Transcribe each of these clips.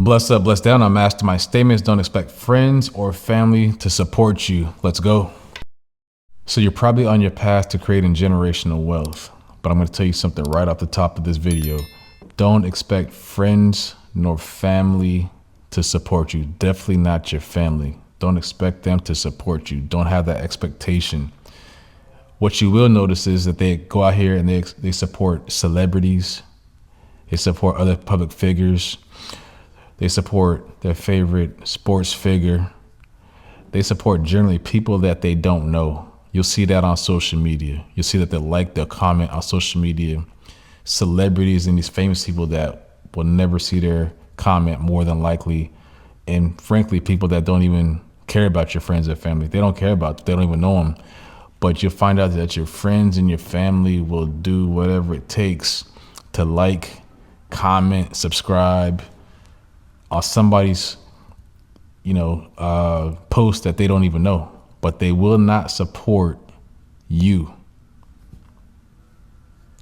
Bless up, bless down on Mastermind statements. Don't expect friends or family to support you. Let's go. So you're probably on your path to creating generational wealth, but I'm going to tell you something right off the top of this video. Don't expect friends nor family to support you. Definitely not your family. Don't expect them to support you. Don't have that expectation. What you will notice is that they go out here and they support celebrities. They support other public figures. They support their favorite sports figure. They support generally people that they don't know. You'll see that on social media. You'll see that they'll comment on social media. Celebrities and these famous people that will never see their comment more than likely. And frankly, people that don't even care about your friends or family. They don't care about them. They don't even know them. But you'll find out that your friends and your family will do whatever it takes to like, comment, subscribe on somebody's, post that they don't even know, but they will not support you.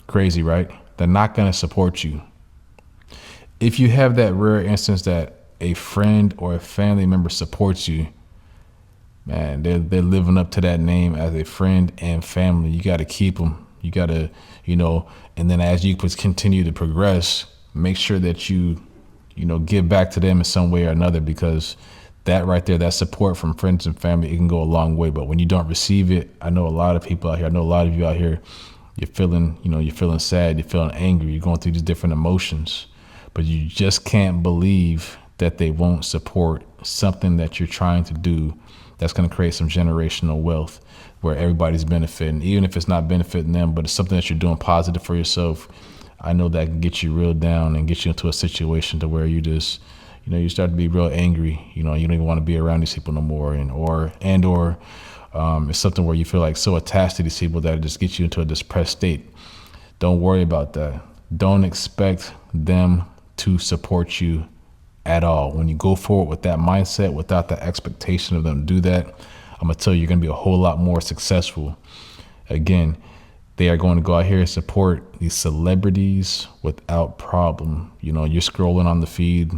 Crazy, right? They're not going to support you. If you have that rare instance that a friend or a family member supports you, man, they're living up to that name as a friend and family. You got to keep them. You got to, and then as you continue to progress, make sure that you give back to them in some way or another, because that right there, that support from friends and family, it can go a long way. But when you don't receive it, I know a lot of people out here, I know a lot of you out here, you're feeling sad, you're feeling angry, you're going through these different emotions, but you just can't believe that they won't support something that you're trying to do that's going to create some generational wealth where everybody's benefiting, even if it's not benefiting them, but it's something that you're doing positive for yourself. I know that can get you real down and get you into a situation to where you just, you start to be real angry. You don't even want to be around these people no more, or it's something where you feel like so attached to these people that it just gets you into a depressed state. Don't worry about that. Don't expect them to support you at all. When you go forward with that mindset, without the expectation of them to do that, I'm gonna tell you, you're gonna be a whole lot more successful. Again, they are going to go out here and support these celebrities without problem. You're scrolling on the feed.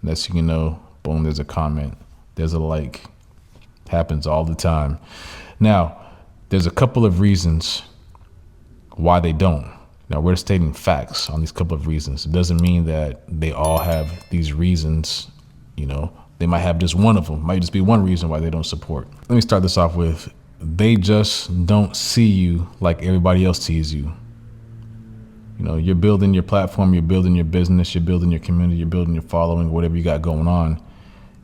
Next thing you know, boom, there's a comment. There's a like. Happens all the time. Now, there's a couple of reasons why they don't. Now, we're stating facts on these couple of reasons. It doesn't mean that they all have these reasons. They might have just one of them. Might just be one reason why they don't support. Let me start this off with, they just don't see you like everybody else sees you. You're building your platform, you're building your business, you're building your community, you're building your following, whatever you got going on.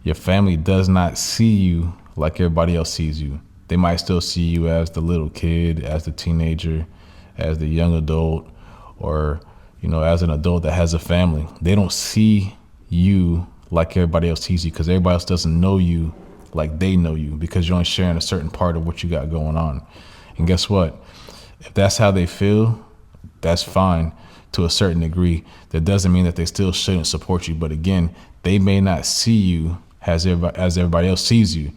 Your family does not see you like everybody else sees you. They might still see you as the little kid, as the teenager, as the young adult, or, as an adult that has a family. They don't see you like everybody else sees you, because everybody else doesn't know you like they know you, because you're only sharing a certain part of what you got going on. And guess what? If that's how they feel, that's fine to a certain degree. That doesn't mean that they still shouldn't support you. But again, they may not see you as everybody else sees you.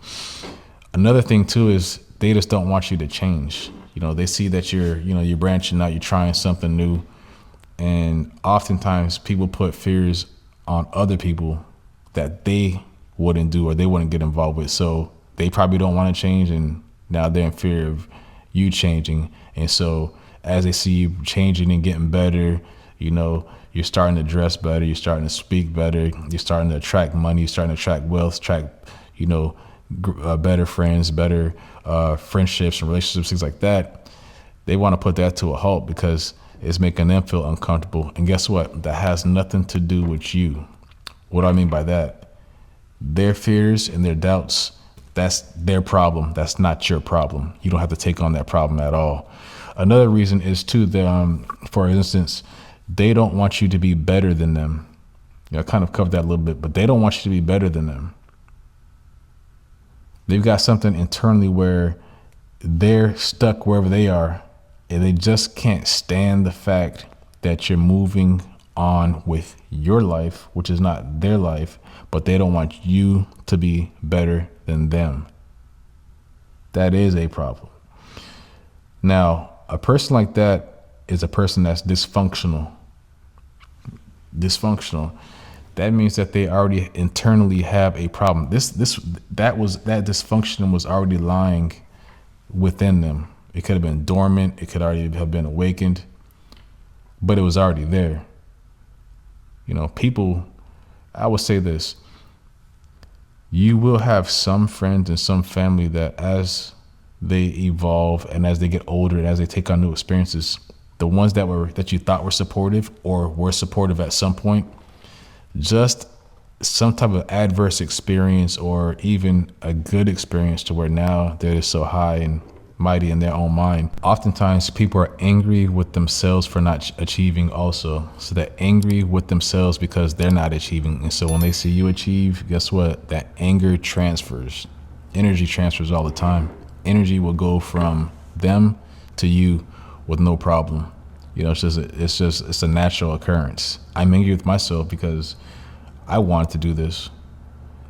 Another thing too is they just don't want you to change. They see that you're branching out, you're trying something new. And oftentimes people put fears on other people that they wouldn't do or they wouldn't get involved with. So they probably don't want to change, and now they're in fear of you changing. And so as they see you changing and getting better, you're starting to dress better, you're starting to speak better, you're starting to attract money, you're starting to attract wealth, better friends, better friendships and relationships, things like that. They want to put that to a halt because it's making them feel uncomfortable. And guess what? That has nothing to do with you. What do I mean by that? Their fears and their doubts, that's their problem. That's not your problem. You don't have to take on that problem at all. Another reason is too, for instance, they don't want you to be better than them. I kind of covered that a little bit, but they don't want you to be better than them. They've got something internally where they're stuck wherever they are, and they just can't stand the fact that you're moving on with your life, which is not their life, but they don't want you to be better than them. That is a problem. Now, a person like that is a person that's dysfunctional. that means that they already internally have a problem. That dysfunction was already lying within them. It could have been dormant. It could already have been awakened, but it was already there. People, I would say this, you will have some friends and some family that as they evolve and as they get older and as they take on new experiences, the ones that you thought were supportive or were supportive at some point, just some type of adverse experience or even a good experience to where now they're so high and mighty in their own mind. Oftentimes people are angry with themselves for not achieving also. So they're angry with themselves because they're not achieving. And so when they see you achieve, guess what? That anger transfers. Energy transfers all the time. Energy will go from them to you with no problem. It's a natural occurrence. I'm angry with myself because I wanted to do this.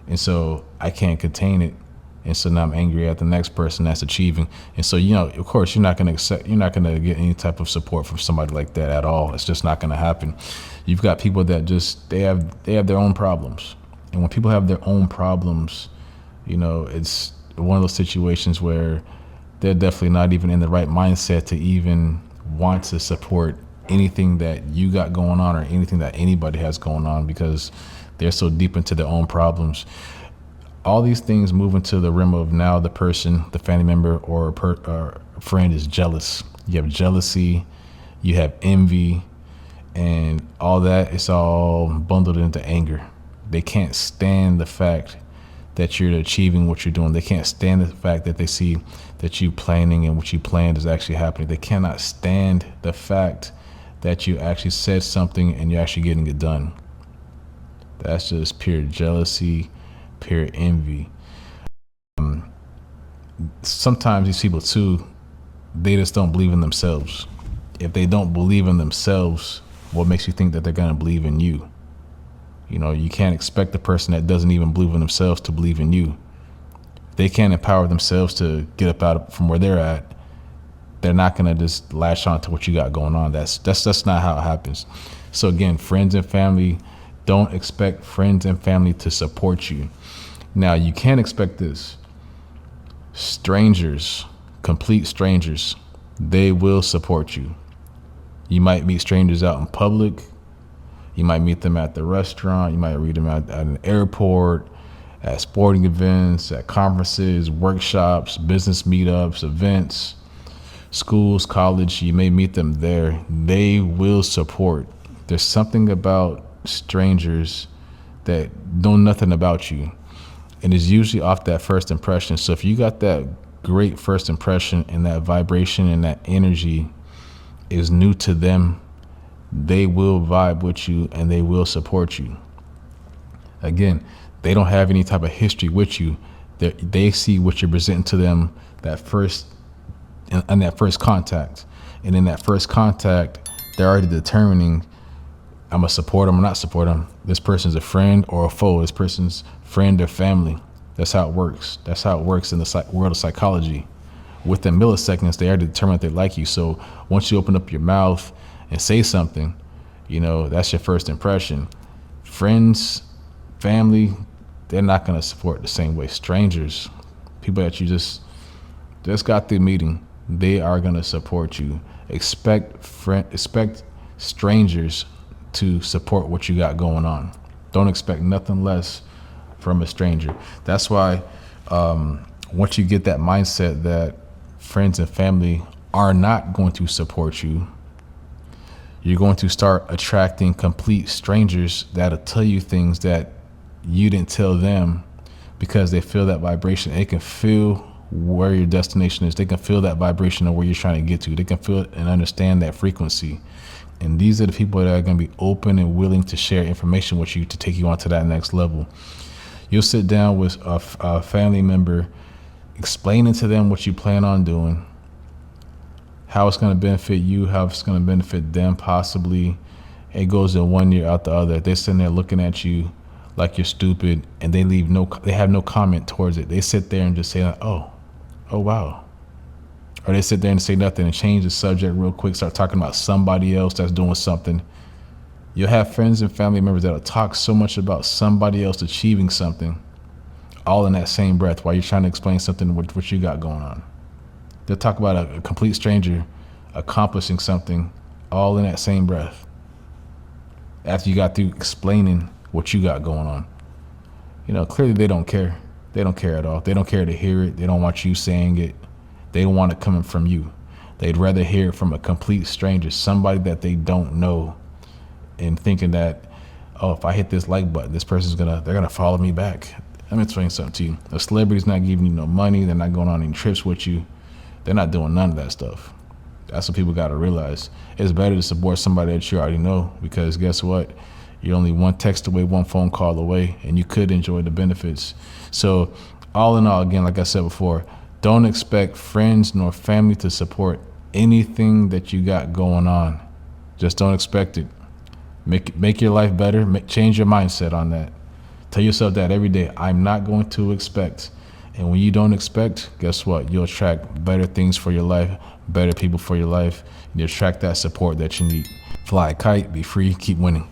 And so I can't contain it. And so now I'm angry at the next person that's achieving. And so, of course, you're not going to get any type of support from somebody like that at all. It's just not going to happen. You've got people that they have their own problems. And when people have their own problems, it's one of those situations where they're definitely not even in the right mindset to even want to support anything that you got going on or anything that anybody has going on, because they're so deep into their own problems. All these things move into the realm of now the person, the family member or friend is jealous. You have jealousy, you have envy, and all that is all bundled into anger. They can't stand the fact that you're achieving what you're doing. They can't stand the fact that they see that you planning and what you planned is actually happening. They cannot stand the fact that you actually said something and you're actually getting it done. That's just pure jealousy, pure envy. Sometimes these people too, they just don't believe in themselves. If they don't believe in themselves, what makes you think that they're gonna believe in you? You can't expect the person that doesn't even believe in themselves to believe in you. If they can't empower themselves to get up out from where they're at, they're not gonna just latch on to what you got going on. That's not how it happens. So again, friends and family, don't expect friends and family to support you. Now, you can't expect this. Strangers, complete strangers, they will support you. You might meet strangers out in public. You might meet them at the restaurant. You might meet them at an airport, at sporting events, at conferences, workshops, business meetups, events, schools, college. You may meet them there. They will support. There's something about strangers that know nothing about you, and it's usually off that first impression. So if you got that great first impression and that vibration and that energy is new to them, they will vibe with you and they will support you. Again, they don't have any type of history with you. They see what you're presenting to them that first contact, and in that first contact, they're already determining, I'm gonna support them or not support them. This person's a friend or a foe. This person's friend or family. That's how it works. That's how it works in the world of psychology. Within milliseconds, they already determine that they like you. So once you open up your mouth and say something, that's your first impression. Friends, family, they're not gonna support the same way. Strangers, people that you just got through meeting, they are gonna support you. Expect strangers to support what you got going on. Don't expect nothing less from a stranger. That's why once you get that mindset that friends and family are not going to support you, you're going to start attracting complete strangers that'll tell you things that you didn't tell them, because they feel that vibration. They can feel where your destination is. They can feel that vibration of where you're trying to get to. They can feel it and understand that frequency. And these are the people that are going to be open and willing to share information with you to take you on to that next level. You'll sit down with a family member, explaining to them what you plan on doing, how it's going to benefit you, how it's going to benefit them possibly. It goes in one ear out the other. They're sitting there looking at you like you're stupid, and they have no comment towards it. They sit there and just say, oh wow. Or they sit there and say nothing and change the subject real quick, start talking about somebody else that's doing something. You'll have friends and family members that'll talk so much about somebody else achieving something, all in that same breath while you're trying to explain something what you got going on. They'll talk about a complete stranger accomplishing something, all in that same breath, after you got through explaining what you got going on. Clearly they don't care. They don't care at all. They don't care to hear it. They don't want you saying it. They don't want it coming from you. They'd rather hear it from a complete stranger, somebody that they don't know, and thinking that, oh, if I hit this like button, this person's they're gonna follow me back. Let me explain something to you. A celebrity's not giving you no money. They're not going on any trips with you. They're not doing none of that stuff. That's what people got to realize. It's better to support somebody that you already know, because guess what? You're only one text away, one phone call away, and you could enjoy the benefits. So all in all, again, like I said before, don't expect friends nor family to support anything that you got going on. Just don't expect it. Make your life better. Change your mindset on that. Tell yourself that every day. I'm not going to expect. And when you don't expect, guess what? You'll attract better things for your life, better people for your life. You attract that support that you need. Fly a kite, be free, keep winning.